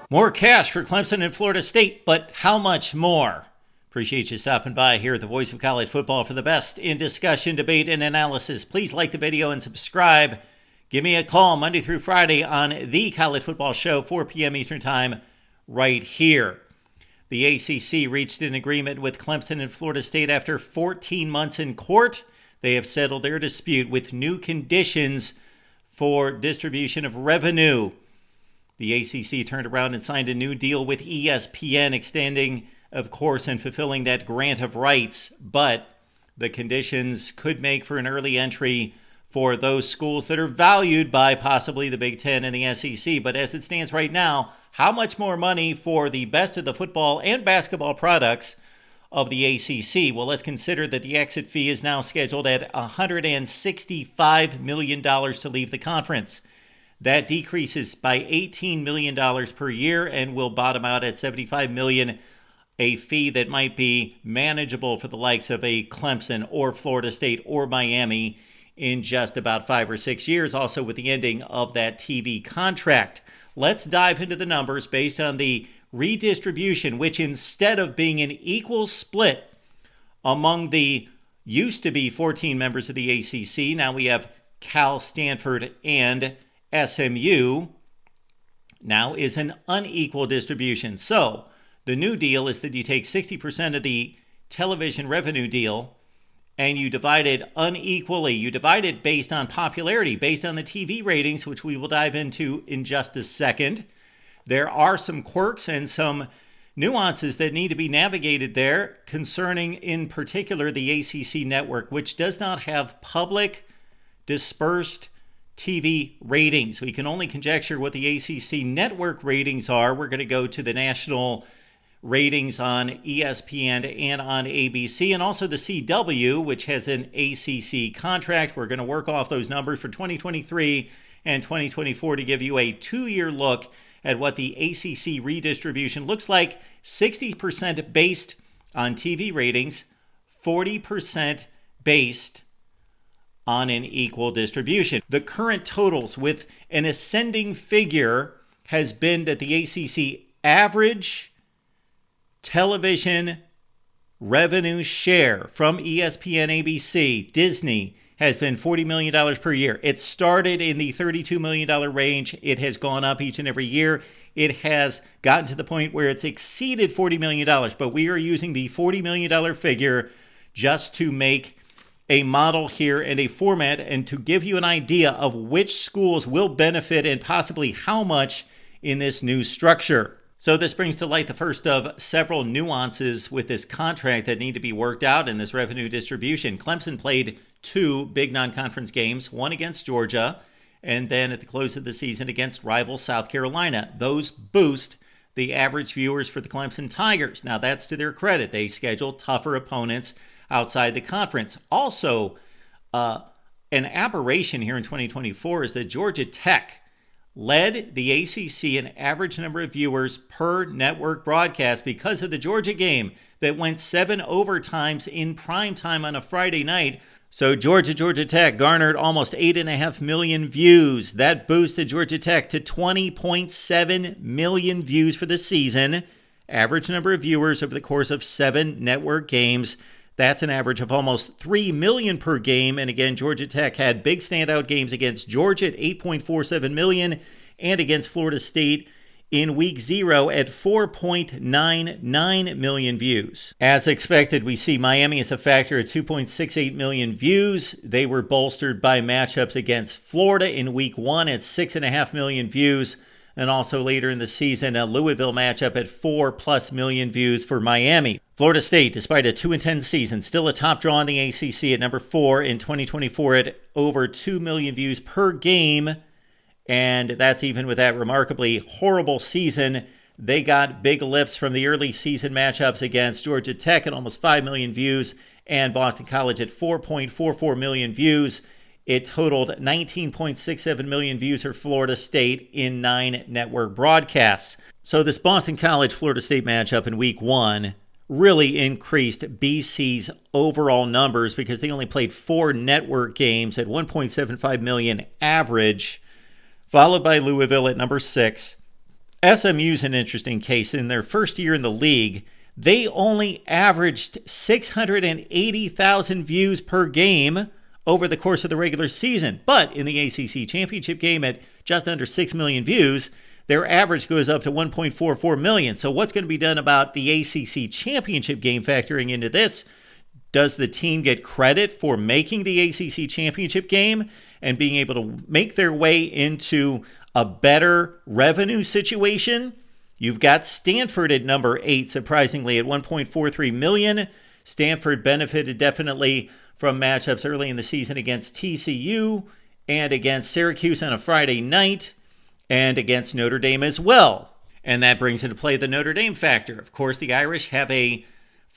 More cash for Clemson and Florida State, but how much more? Appreciate you stopping by here at the Voice of College Football for the best in discussion, debate, and analysis. Please like the video and subscribe. Give me a call Monday through Friday on the College Football Show, 4 p.m. Eastern Time, right here. The ACC reached an agreement with Clemson and Florida State after 14 months in court. They have settled their dispute with new conditions for distribution of revenue. The ACC turned around and signed a new deal with ESPN, extending, of course, and fulfilling that grant of rights. But the conditions could make for an early entry for those schools that are valued by possibly the Big Ten and the SEC. But as it stands right now, how much more money for the best of the football and basketball products of the ACC? Well, let's consider that the exit fee is now scheduled at $165 million to leave the conference. That decreases by $18 million per year and will bottom out at $75 million, a fee that might be manageable for the likes of a Clemson or Florida State or Miami in just about 5 or 6 years, also with the ending of that TV contract. Let's dive into the numbers based on the redistribution, which instead of being an equal split among the used to be 14 members of the ACC, now we have Cal, Stanford, and SMU, now is an unequal distribution. So the new deal is that you take 60% of the television revenue deal and you divide it unequally. You divide it based on popularity, based on the TV ratings, which we will dive into in just a second. There are some quirks and some nuances that need to be navigated there concerning, in particular, the ACC network, which does not have public dispersed TV ratings. We can only conjecture what the ACC network ratings are. We're going to go to the national ratings on ESPN and on ABC, and also the CW, which has an ACC contract. We're going to work off those numbers for 2023 and 2024 to give you a 2-year look at what the ACC redistribution looks like. 60% based on TV ratings, 40% based on an equal distribution. The current totals with an ascending figure has been that the ACC average television revenue share from ESPN, ABC, Disney has been $40 million per year. It started in the $32 million range. It has gone up each and every year. It has gotten to the point where it's exceeded $40 million, but we are using the $40 million figure just to make a model here and a format and to give you an idea of which schools will benefit and possibly how much in this new structure. So this brings to light the first of several nuances with this contract that need to be worked out in this revenue distribution. Clemson played 2 big non-conference games, one against Georgia, and then at the close of the season against rival South Carolina. Those boost the average viewers for the Clemson Tigers. Now that's to their credit. They scheduled tougher opponents outside the conference. Also, an aberration here in 2024 is that Georgia Tech led the ACC in average number of viewers per network broadcast because of the Georgia game that went 7 overtimes in prime time on a Friday night. So Georgia Tech garnered almost 8.5 million views. That boosted Georgia Tech to 20.7 million views for the season. Average number of viewers over the course of 7 network games. That's an average of almost 3 million per game. And again, Georgia Tech had big standout games against Georgia at 8.47 million and against Florida State in week 0 at 4.99 million views. As expected, we see Miami as a factor at 2.68 million views. They were bolstered by matchups against Florida in week 1 at 6.5 million views. And also later in the season, a Louisville matchup at 4+ million views for Miami. Florida State, despite a 2-10 season, still a top draw in the ACC at number 4 in 2024 at over 2 million views per game. And that's even with that remarkably horrible season. They got big lifts from the early season matchups against Georgia Tech at almost 5 million views and Boston College at 4.44 million views. It totaled 19.67 million views for Florida State in 9 network broadcasts. So this Boston College-Florida State matchup in week 1 really increased BC's overall numbers because they only played 4 network games at 1.75 million average, followed by Louisville at number 6, SMU's an interesting case. In their first year in the league, they only averaged 680,000 views per game over the course of the regular season. But in the ACC championship game at just under 6 million views, their average goes up to 1.44 million. So what's going to be done about the ACC championship game factoring into this? Does the team get credit for making the ACC championship game and being able to make their way into a better revenue situation? You've got Stanford at number 8, surprisingly, at 1.43 million. Stanford benefited definitely from matchups early in the season against TCU and against Syracuse on a Friday night and against Notre Dame as well. And that brings into play the Notre Dame factor. Of course, the Irish have a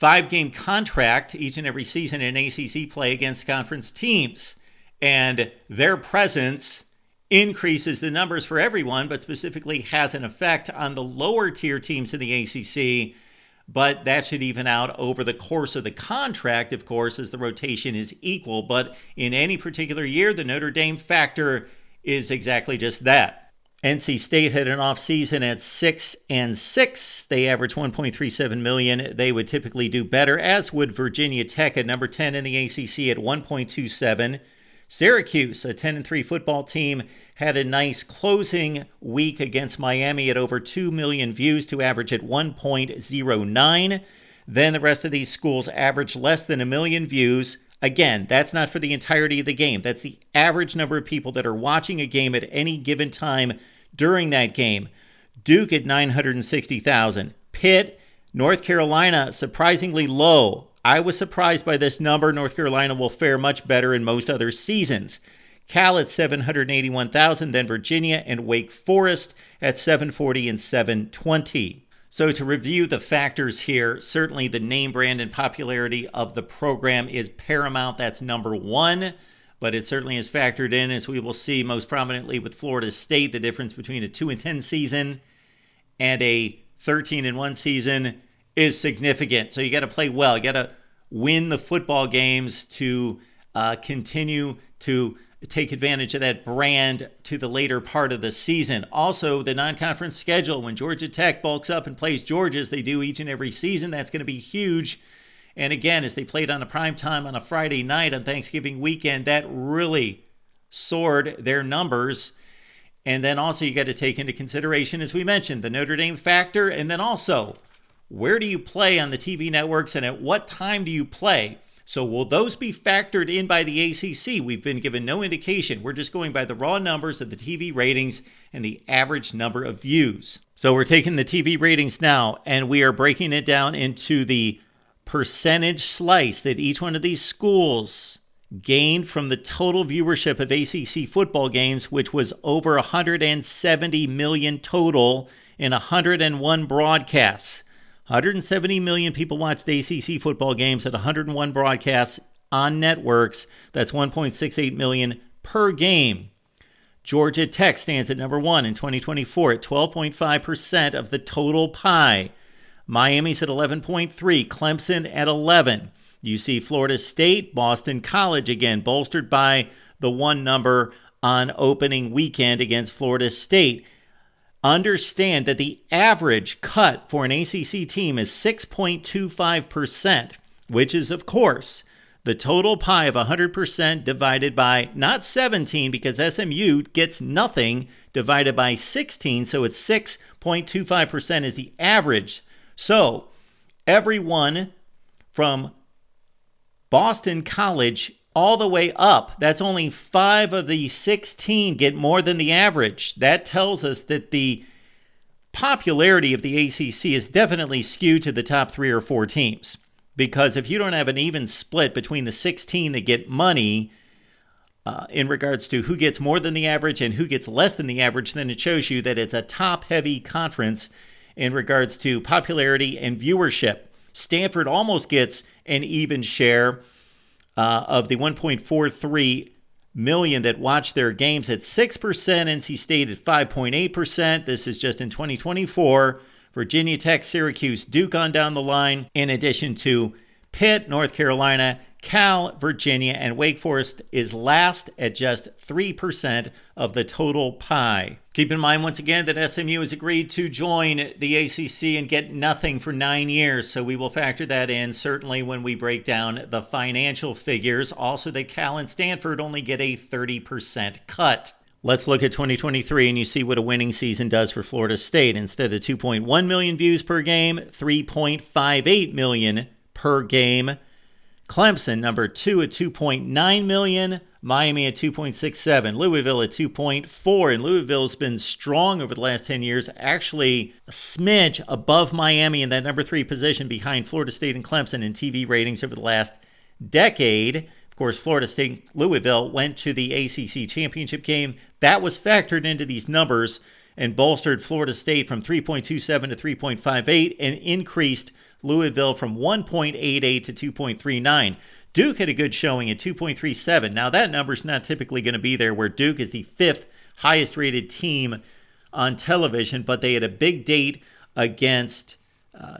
5-game contract each and every season in ACC play against conference teams. And their presence increases the numbers for everyone, but specifically has an effect on the lower tier teams in the ACC. But that should even out over the course of the contract, of course, as the rotation is equal. But in any particular year, the Notre Dame factor is exactly just that. NC State had an off season at 6-6. They averaged 1.37 million. They would typically do better, as would Virginia Tech at number 10 in the ACC at 1.27. Syracuse, a 10-3 football team, had a nice closing week against Miami at over 2 million views to average at 1.09. Then the rest of these schools averaged less than 1 million views. Again, that's not for the entirety of the game. That's the average number of people that are watching a game at any given time during that game. Duke at 960,000. Pitt, North Carolina, surprisingly low. I was surprised by this number. North Carolina will fare much better in most other seasons. Cal at 781,000, then Virginia and Wake Forest at 740 and 720. So to review the factors here, certainly the name brand and popularity of the program is paramount. That's number one, but it certainly is factored in, as we will see most prominently with Florida State. The difference between a 2-10 season and a 13-1 season is significant. So you got to play well. You got to win the football games to continue to take advantage of that brand to the later part of the season. Also, the non-conference schedule. When Georgia Tech bulks up and plays Georgia, as they do each and every season, that's going to be huge. And again, as they played on a prime time on a Friday night on Thanksgiving weekend, that really soared their numbers. And then also you got to take into consideration, as we mentioned, the Notre Dame factor. And then also, where do you play on the TV networks and at what time do you play? So will those be factored in by the ACC? We've been given no indication. We're just going by the raw numbers of the TV ratings and the average number of views. So we're taking the TV ratings now, and we are breaking it down into the percentage slice that each one of these schools gained from the total viewership of ACC football games, which was over 170 million total in 101 broadcasts. 170 million people watched ACC football games at 101 broadcasts on networks. That's 1.68 million per game. Georgia Tech stands at number 1 in 2024 at 12.5% of the total pie. Miami's at 11.3%, Clemson at 11%. You see Florida State, Boston College again, bolstered by the one number on opening weekend against Florida State. Understand that the average cut for an ACC team is 6.25%, which is, of course, the total pie of 100% divided by not 17, because SMU gets nothing, divided by 16, so it's 6.25% is the average. So everyone from Boston College all the way up, that's only 5 of the 16 get more than the average. That tells us that the popularity of the ACC is definitely skewed to the top 3 or 4 teams. Because if you don't have an even split between the 16 that get money in regards to who gets more than the average and who gets less than the average, then it shows you that it's a top-heavy conference in regards to popularity and viewership. Stanford almost gets an even share of the 1.43 million that watch their games at 6%, NC State at 5.8%. This is just in 2024. Virginia Tech, Syracuse, Duke on down the line, in addition to Pitt, North Carolina, Cal, Virginia, and Wake Forest is last at just 3% of the total pie. Keep in mind, once again, that SMU has agreed to join the ACC and get nothing for 9 years, so we will factor that in, certainly, when we break down the financial figures. Also, that Cal and Stanford only get a 30% cut. Let's look at 2023, and you see what a winning season does for Florida State. Instead of 2.1 million views per game, 3.58 million per game. Clemson, number 2 at 2.9 million. Miami at 2.67. Louisville at 2.4. And Louisville's been strong over the last 10 years, actually a smidge above Miami in that number 3 position behind Florida State and Clemson in TV ratings over the last decade. Of course, Florida State and Louisville went to the ACC championship game. That was factored into these numbers and bolstered Florida State from 3.27 to 3.58 and increased Louisville from 1.88 to 2.39. Duke had a good showing at 2.37. Now, that number's not typically going to be there, where Duke is the 5th highest rated team on television, but they had a big date against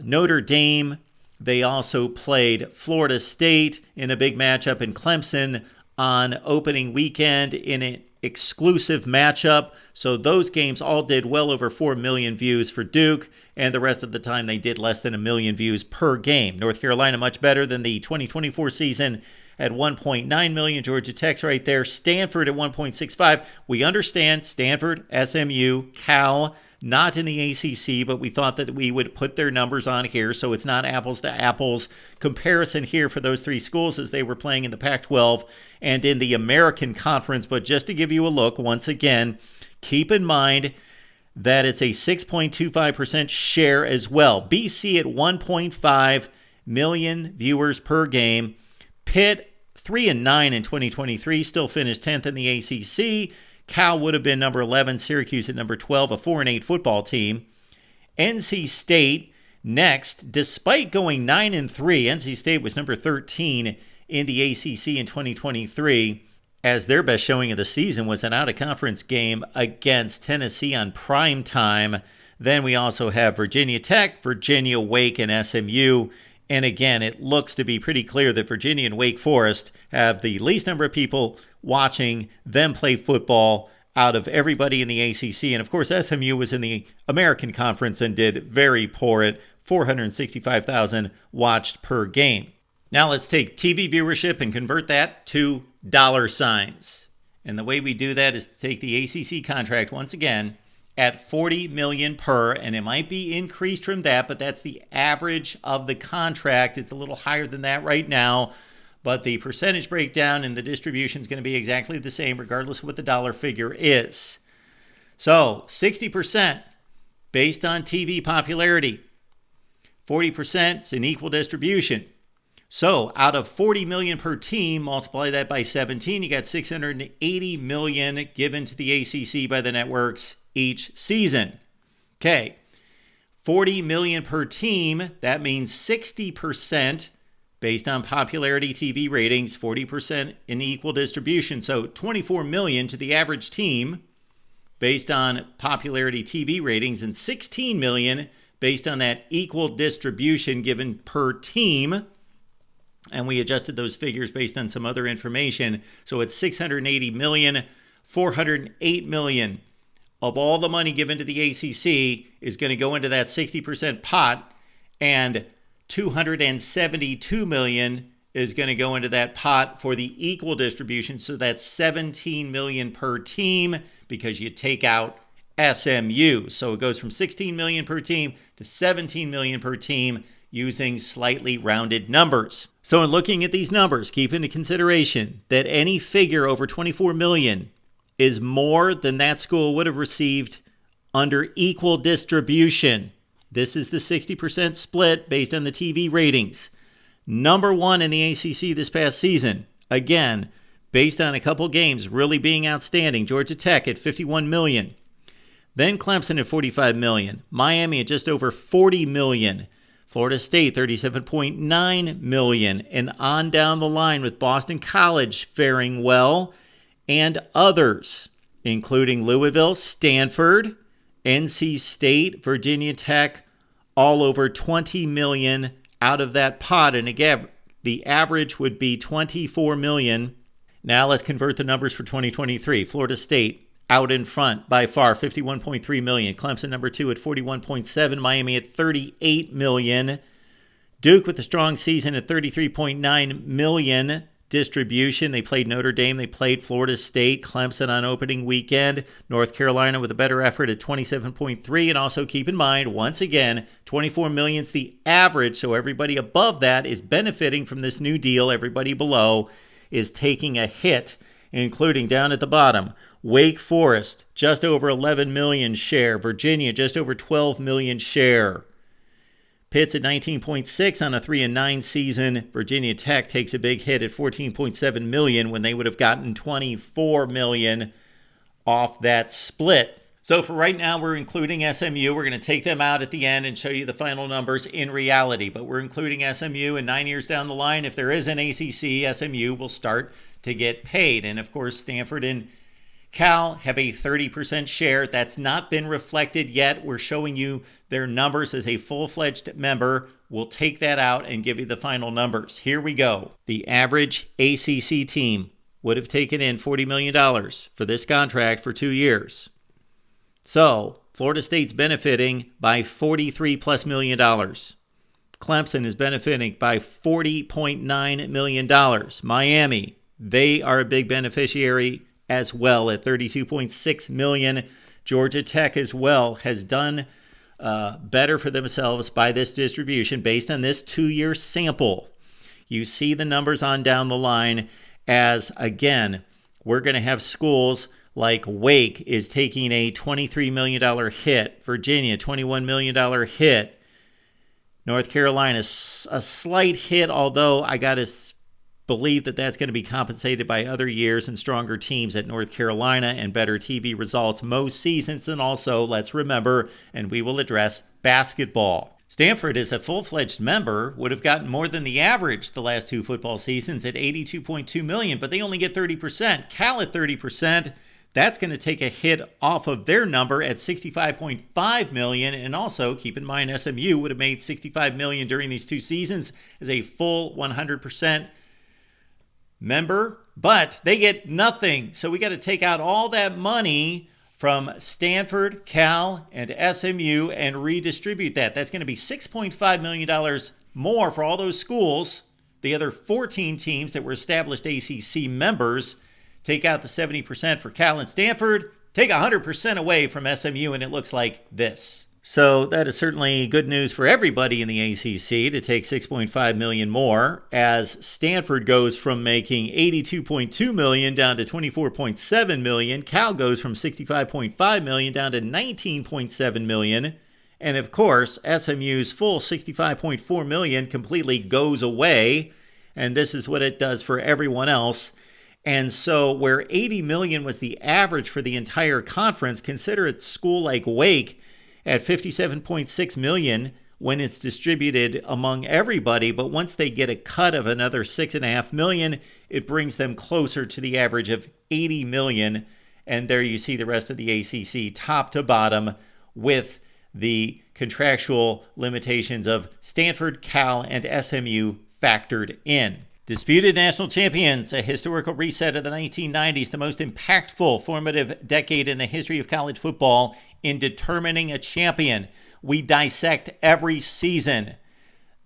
Notre Dame. They also played Florida State in a big matchup, in Clemson on opening weekend in an exclusive matchup. So those games all did well over 4 million views for Duke, and the rest of the time they did less than 1 million views per game. North Carolina much better than the 2024 season at 1.9 million. Georgia Tech's right there. Stanford at 1.65. We understand Stanford, SMU, Cal, not in the ACC, but we thought that we would put their numbers on here, so it's not apples to apples comparison here for those 3 schools as they were playing in the Pac-12 and in the American Conference. But just to give you a look, once again, keep in mind that it's a 6.25% share as well. BC at 1.5 million viewers per game. Pitt, 3-9 in 2023, still finished 10th in the ACC. Cal would have been number 11, Syracuse at number 12, a 4-8 football team. NC State next, despite going 9-3, NC State was number 13 in the ACC in 2023, as their best showing of the season was an out-of-conference game against Tennessee on prime time. Then we also have Virginia Tech, Virginia, Wake, and SMU. And again, it looks to be pretty clear that Virginia and Wake Forest have the least number of people watching them play football out of everybody in the ACC. And of course, SMU was in the American Conference and did very poor at 465,000 watched per game. Now let's take TV viewership and convert that to dollar signs. And the way we do that is to take the ACC contract once again at 40 million per, and it might be increased from that, but that's the average of the contract. It's a little higher than that right now, but the percentage breakdown and the distribution is going to be exactly the same regardless of what the dollar figure is. So 60% based on TV popularity, 40% is an equal distribution. So out of 40 million per team, multiply that by 17, you got 680 million given to the ACC by the networks each season. Okay, 40 million per team, that means 60% based on popularity TV ratings, 40% in equal distribution. So 24 million to the average team based on popularity TV ratings, and 16 million based on that equal distribution given per team. And we adjusted those figures based on some other information. So it's 680 million, 408 million of all the money given to the ACC is going to go into that 60% pot, and 272 million is going to go into that pot for the equal distribution. So that's 17 million per team because you take out SMU. So it goes from 16 million per team to 17 million per team using slightly rounded numbers. So in looking at these numbers, keep into consideration that any figure over 24 million is more than that school would have received under equal distribution. This is the 60% split based on the TV ratings. Number 1 in the ACC this past season, again, based on a couple games really being outstanding, Georgia Tech at 51 million. Then Clemson at 45 million. Miami at just over 40 million. Florida State, 37.9 million. And on down the line with Boston College faring well, and others, including Louisville, Stanford, NC State, Virginia Tech, all over 20 million out of that pot. And again, The average would be $24 million. Now let's convert the numbers for 2023. Florida State out in front by far, $51.3 million. Clemson number 2 at $41.7 million. Miami at $38 million. Duke with a strong season at $33.9 million distribution. They played Notre Dame. They played Florida State. Clemson on opening weekend. North Carolina with a better effort at $27.3 million. And also keep in mind, once again, $24 million is the average. So everybody above that is benefiting from this new deal. Everybody below is taking a hit, including down at the bottom. Wake Forest, just over $11 million share. Virginia, just over $12 million share. Pitt's at 19.6 on a 3-9 season. Virginia Tech takes a big hit at $14.7 million when they would have gotten $24 million off that split. So for right now, we're including SMU. We're going to take them out at the end and show you the final numbers in reality. But we're including SMU, and 9 years down the line, if there is an ACC, SMU will start to get paid. And of course, Stanford and Cal have a 30% share. That's not been reflected yet. We're showing you their numbers as a full-fledged member. We'll take that out and give you the final numbers. Here we go. The average ACC team would have taken in $40 million for this contract for 2 years. So Florida State's benefiting by $43+ million. Clemson is benefiting by $40.9 million. Miami, they are a big beneficiary as well at $32.6 million. Georgia Tech as well has done better for themselves by this distribution based on this 2-year sample. You see the numbers on down the line as, again, we're going to have schools like Wake is taking a $23 million hit. Virginia, $21 million hit. North Carolina, a slight hit, although I got to believe that that's going to be compensated by other years and stronger teams at North Carolina and better TV results most seasons. And also, let's remember, and we will address basketball. Stanford, as a full-fledged member, would have gotten more than the average the last 2 football seasons at $82.2 million, but they only get 30%. Cal at 30%. That's going to take a hit off of their number at $65.5 million. And also, keep in mind, SMU would have made $65 million during these 2 seasons as a full 100% member, but they get nothing. So we got to take out all that money from Stanford, Cal, and SMU and redistribute that. That's going to be $6.5 million more for all those schools. The other 14 teams that were established ACC members, take out the 70% for Cal and Stanford, take 100% away from SMU, and it looks like this. So that is certainly good news for everybody in the ACC to take $6.5 million more, as Stanford goes from making $82.2 million down to $24.7 million. Cal goes from $65.5 million down to $19.7 million. And of course, SMU's full $65.4 million completely goes away. And this is what it does for everyone else. And so where $80 million was the average for the entire conference, consider a school like Wake at $57.6 million when it's distributed among everybody. But once they get a cut of another $6.5 million, it brings them closer to the average of $80 million. And there you see the rest of the ACC top to bottom with the contractual limitations of Stanford, Cal, and SMU factored in. Disputed national champions, a historical reset of the 1990s, the most impactful formative decade in the history of college football in determining a champion. We dissect every season,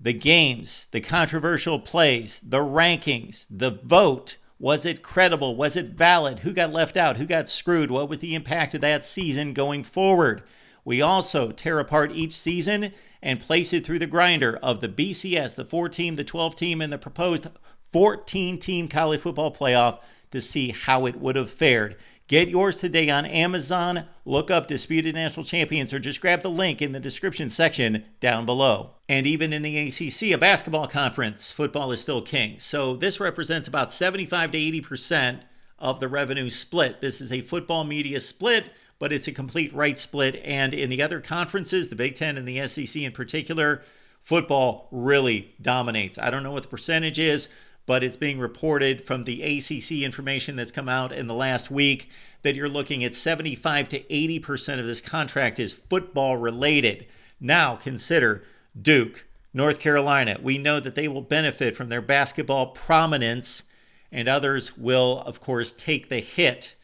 the games, the controversial plays, the rankings, the vote. Was it credible? Was it valid? Who got left out? Who got screwed? What was the impact of that season going forward? We also tear apart each season and place it through the grinder of the BCS, the 4-team, the 12-team, and the proposed 14-team college football playoff to see how it would have fared. Get yours today on Amazon. Look up Disputed National Champions or just grab the link in the description section down below. And even in the ACC, a basketball conference, football is still king. So this represents about 75 to 80% of the revenue split. This is a football media split, but it's a complete right split. And in the other conferences, the Big Ten and the SEC in particular, football really dominates. I don't know what the percentage is, but it's being reported from the ACC information that's come out in the last week that you're looking at 75 to 80% of this contract is football related. Now consider Duke, North Carolina, we know that they will benefit from their basketball prominence, and others will, of course, take the hit.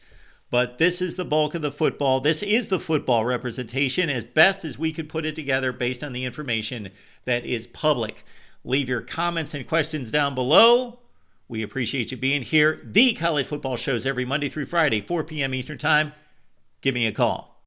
But this is the bulk of the football. This is the football representation as best as we could put it together based on the information that is public. Leave your comments and questions down below. We appreciate you being here. The College Football Shows every Monday through Friday, 4 p.m. Eastern Time. Give me a call.